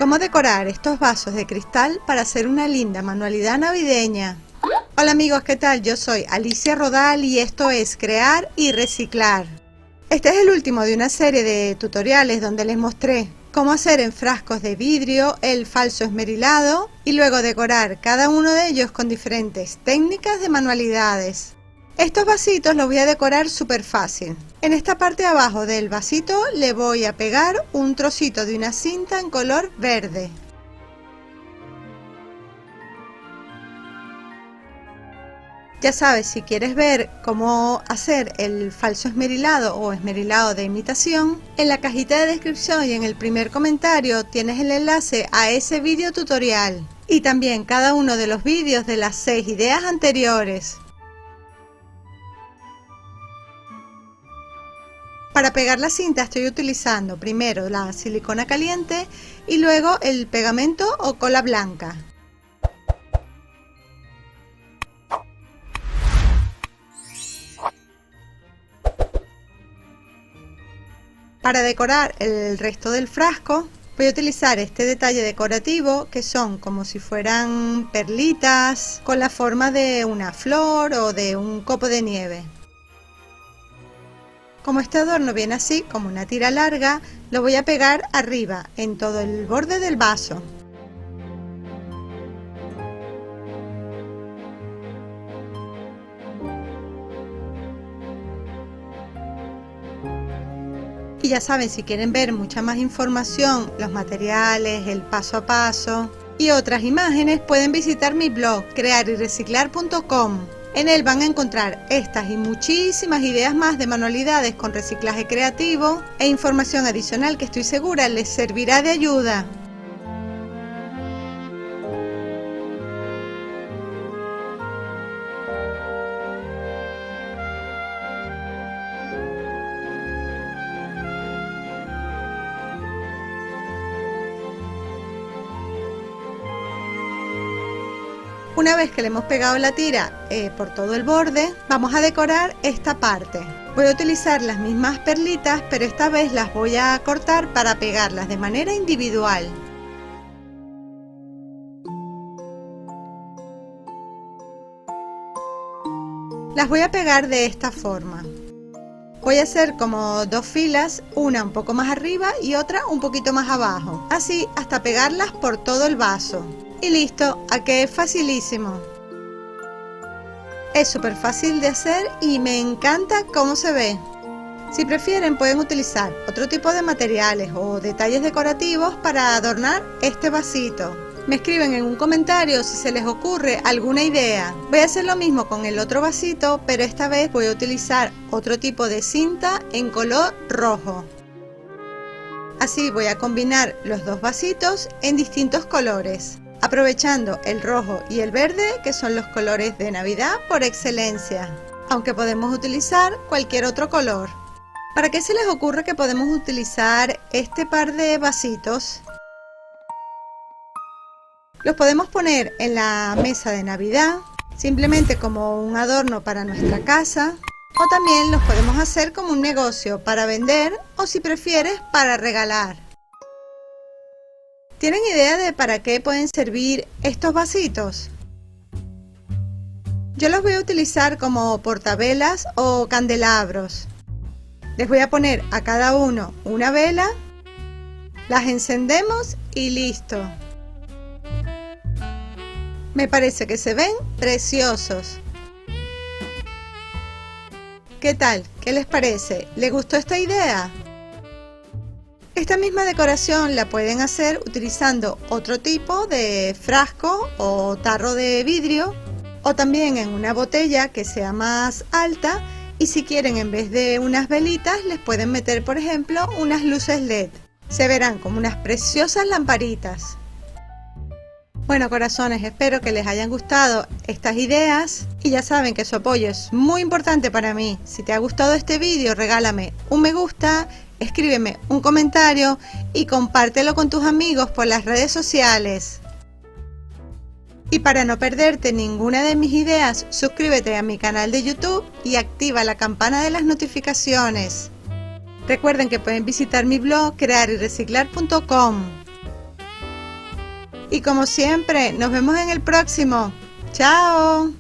¿Cómo decorar estos vasos de cristal para hacer una linda manualidad navideña? Hola amigos, ¿qué tal? Yo soy Alicia Rodal y esto es Crear y Reciclar. Este es el último de una serie de tutoriales donde les mostré cómo hacer en frascos de vidrio el falso esmerilado y luego decorar cada uno de ellos con diferentes técnicas de manualidades. Estos vasitos los voy a decorar súper fácil. En esta parte de abajo del vasito le voy a pegar un trocito de una cinta en color verde. Ya sabes, si quieres ver cómo hacer el falso esmerilado o esmerilado de imitación, en la cajita de descripción y en el primer comentario tienes el enlace a ese video tutorial y también cada uno de los vídeos de las 6 ideas anteriores. Para pegar la cinta estoy utilizando primero la silicona caliente y luego el pegamento o cola blanca. Para decorar el resto del frasco voy a utilizar este detalle decorativo que son como si fueran perlitas con la forma de una flor o de un copo de nieve. Como este adorno viene así, como una tira larga, lo voy a pegar arriba, en todo el borde del vaso. Y ya saben, si quieren ver mucha más información, los materiales, el paso a paso y otras imágenes, pueden visitar mi blog crearyreciclar.com. En él van a encontrar estas y muchísimas ideas más de manualidades con reciclaje creativo e información adicional que estoy segura les servirá de ayuda. Una vez que le hemos pegado la tira por todo el borde, vamos a decorar esta parte. Voy a utilizar las mismas perlitas, pero esta vez las voy a cortar para pegarlas de manera individual. Las voy a pegar de esta forma. Voy a hacer como dos filas, una un poco más arriba y otra un poquito más abajo. Así hasta pegarlas por todo el vaso. Y listo, ¿a qué es facilísimo? Es súper fácil de hacer y me encanta cómo se ve. Si prefieren pueden utilizar otro tipo de materiales o detalles decorativos para adornar este vasito. Me escriben en un comentario si se les ocurre alguna idea. Voy a hacer lo mismo con el otro vasito, pero esta vez voy a utilizar otro tipo de cinta en color rojo. Así voy a combinar los dos vasitos en distintos colores, aprovechando el rojo y el verde, que son los colores de Navidad por excelencia, aunque podemos utilizar cualquier otro color. ¿Para qué se les ocurre que podemos utilizar este par de vasitos? Los podemos poner en la mesa de Navidad, simplemente como un adorno para nuestra casa, o también los podemos hacer como un negocio para vender o, si prefieres, para regalar. ¿Tienen idea de para qué pueden servir estos vasitos? Yo los voy a utilizar como portavelas o candelabros. Les voy a poner a cada uno una vela, las encendemos y listo. Me parece que se ven preciosos. ¿Qué tal? ¿Qué les parece? ¿Les gustó esta idea? Esta misma decoración la pueden hacer utilizando otro tipo de frasco o tarro de vidrio o también en una botella que sea más alta, y si quieren en vez de unas velitas les pueden meter por ejemplo unas luces LED. Se verán como unas preciosas lamparitas. Bueno corazones, espero que les hayan gustado estas ideas y ya saben que su apoyo es muy importante para mí. Si te ha gustado este vídeo regálame un me gusta, escríbeme un comentario y compártelo con tus amigos por las redes sociales. Y para no perderte ninguna de mis ideas, suscríbete a mi canal de YouTube y activa la campana de las notificaciones. Recuerden que pueden visitar mi blog crearyreciclar.com. Y como siempre, nos vemos en el próximo. ¡Chao!